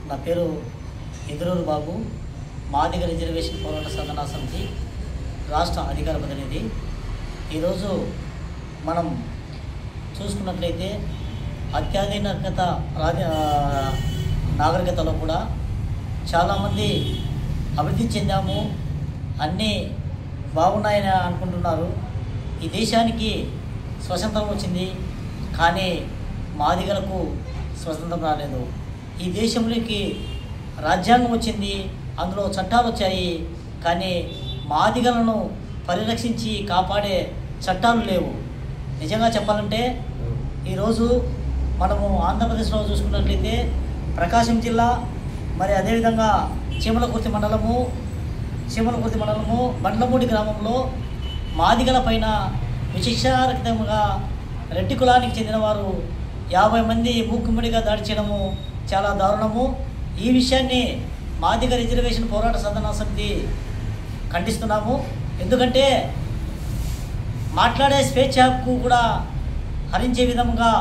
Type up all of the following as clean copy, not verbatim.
నా పేరు ఎదురూరు బాబు, మాదిగ రిజర్వేషన్ పోరాట సాధనా సమితి రాష్ట్ర అధికార ప్రతినిధి. ఈరోజు మనం చూసుకున్నట్లయితే అత్యాధునికత నాగరికతలో కూడా చాలామంది అభివృద్ధి చెందాము, అన్నీ బాగున్నాయని అనుకుంటున్నారు. ఈ దేశానికి స్వతంత్రం వచ్చింది, కానీ మాదిగలకు స్వతంత్రం రాలేదు. ఈ దేశంలోకి రాజ్యాంగం వచ్చింది, అందులో చట్టాలు వచ్చాయి, కానీ మాదిగలను పరిరక్షించి కాపాడే చట్టాలు లేవు. నిజంగా చెప్పాలంటే ఈరోజు మనము ఆంధ్రప్రదేశ్లో చూసుకున్నట్లయితే ప్రకాశం జిల్లా, మరి అదేవిధంగా చీమలకుర్తి మండలము బండ్లమూడి గ్రామంలో మాదిగల పైన విశిక్షారహితంగా రెడ్డి కులానికి చెందిన వారు 50 మంది మూకుమ్మడిగా దాడి చేయడము చాలా దారుణము. ఈ విషయాన్ని మాదిగ రిజర్వేషన్ పోరాట సాధనా సమితి ఖండిస్తున్నాము. ఎందుకంటే మాట్లాడే స్వేచ్ఛ హక్కు కూడా హరించే విధంగా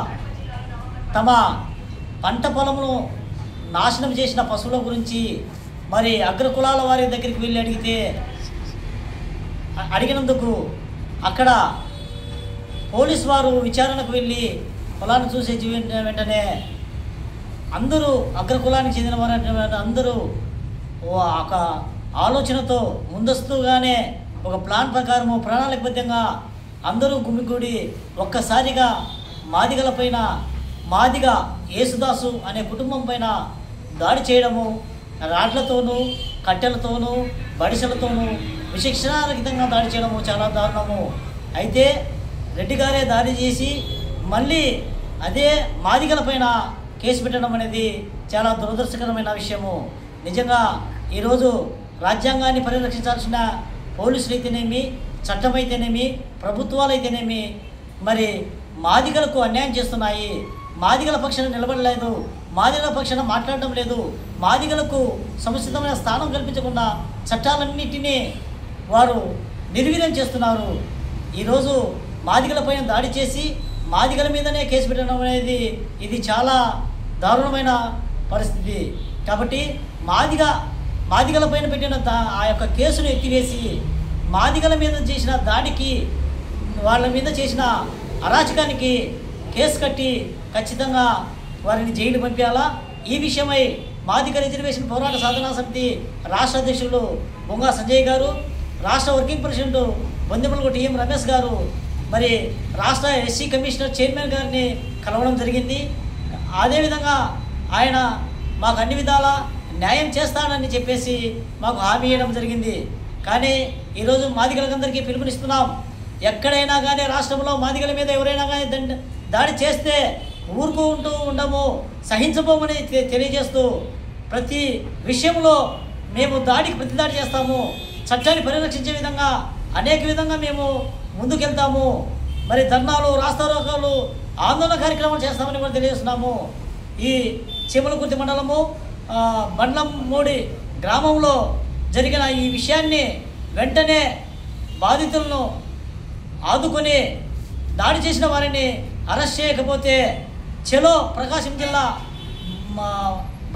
తమ పంట పొలమును నాశనం చేసిన పశువుల గురించి మరి అగ్రకులాల వారి దగ్గరికి వెళ్ళి అడిగినందుకు అక్కడ పోలీసు వారు విచారణకు వెళ్ళి పొలాన్ని చూసే వెంటనే అందరూ అగ్రకులానికి చెందిన వారు అందరూ ఒక ఆలోచనతో ముందస్తుగానే ఒక ప్లాన్ ప్రకారము ప్రణాళికబద్ధంగా అందరూ గుమిగూడి ఒక్కసారిగా మాదిగల పైన మాదిగ యేసుదాసు అనే కుటుంబం పైన దాడి చేయడము, రాడ్లతోనూ కట్టెలతోనూ బడిసెలతోనూ విశిక్షణారహితంగా దాడి చేయడము చాలా దారుణము. అయితే రెడ్డి గారే దాడి చేసి మళ్ళీ అదే మాదిగల పైన కేసు పెట్టడం అనేది చాలా దురదృష్టకరమైన విషయము. నిజంగా ఈరోజు రాజ్యాంగాన్ని పరిరక్షించాల్సిన పోలీసులు అయితేనేమి, చట్టం అయితేనేమి, ప్రభుత్వాలు అయితేనేమి మరి మాదిగలకు అన్యాయం చేస్తున్నాయి. మాదిగల పక్షాన నిలబడలేదు, మాదిగల పక్షాన మాట్లాడడం లేదు, మాదిగలకు సముచితమైన స్థానం కల్పించకుండా చట్టాలన్నింటినీ వారు నిర్వీర్యం చేస్తున్నారు. ఈరోజు మాదిగల పైన దాడి చేసి మాదిగల మీదనే కేసు పెట్టడం అనేది ఇది చాలా దారుణమైన పరిస్థితి. కాబట్టి మాదిగల పైన పెట్టిన ఆ యొక్క కేసును ఎత్తివేసి మాదిగల మీద చేసిన దాడికి, వాళ్ళ మీద చేసిన అరాచకానికి కేసు కట్టి ఖచ్చితంగా వారిని జైలు పంపించాలా. ఈ విషయమై మాదిగ రిజర్వేషన్ పోరాట సాధనా సమితి రాష్ట్ర అధ్యక్షులు బొంగా సంజయ్ గారు, రాష్ట్ర వర్కింగ్ ప్రెసిడెంట్ బొందెమలగు టీఎం రమేష్ గారు, మరి రాష్ట్ర ఎస్సీ కమిషనర్ చైర్మన్ గారిని కలవడం జరిగింది. అదేవిధంగా ఆయన మాకు అన్ని విధాల న్యాయం చేస్తానని చెప్పేసి మాకు హామీ ఇవ్వడం జరిగింది. కానీ ఈరోజు మాదిగలందరికీ పిలుపునిస్తున్నాం, ఎక్కడైనా కానీ రాష్ట్రంలో మాదిగల మీద ఎవరైనా కానీ దాడి చేస్తే ఊరుకుంటూ ఉండము, సహించబోమని తెలియజేస్తూ ప్రతి విషయంలో మేము ప్రతిదాడి చేస్తాము, చట్టాన్ని పరిరక్షించే విధంగా అనేక విధంగా మేము ముందుకెళ్తాము. మరి ధర్నాలు, రాస్తారోకాలు, ఆందోళన కార్యక్రమాలు చేస్తామని కూడా తెలియజేస్తున్నాము. ఈ చీమలకుర్తి మండలము బండ్లమూడి గ్రామంలో జరిగిన ఈ విషయాన్ని వెంటనే బాధితులను ఆదుకొని దాడి చేసిన వారిని అరెస్ట్ చేయకపోతే చలో ప్రకాశం జిల్లా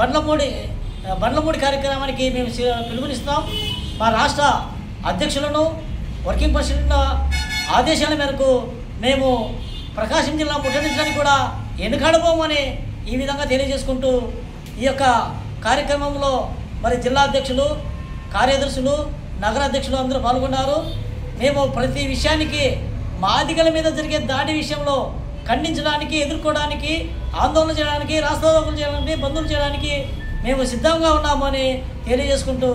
బండ్లమూడి కార్యక్రమానికి మేము పిలుపునిస్తాం. మా రాష్ట్ర అధ్యక్షులను, వర్కింగ్ ప్రెసిడెంట్ ఆదేశాల మేరకు మేము ప్రకాశం జిల్లా ముట్టడించడానికి కూడా వెనుకాడబోమని ఈ విధంగా తెలియజేసుకుంటూ ఈ యొక్క కార్యక్రమంలో మరి జిల్లా అధ్యక్షులు, కార్యదర్శులు, నగర అధ్యక్షులు అందరూ పాల్గొన్నారు. మేము ప్రతి విషయానికి మాదిగల మీద జరిగే దాడి విషయంలో ఖండించడానికి, ఎదుర్కోవడానికి, ఆందోళన చేయడానికి, రాస్తారోకోలు చేయడానికి, బంధువులు చేయడానికి మేము సిద్ధంగా ఉన్నామని తెలియజేసుకుంటూ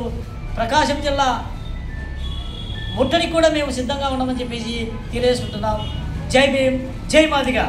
ప్రకాశం జిల్లా ముట్టడికి కూడా మేము సిద్ధంగా ఉన్నామని చెప్పేసి తెలియజేసుకుంటున్నాం. జై భీమ్, జై మాదిగ.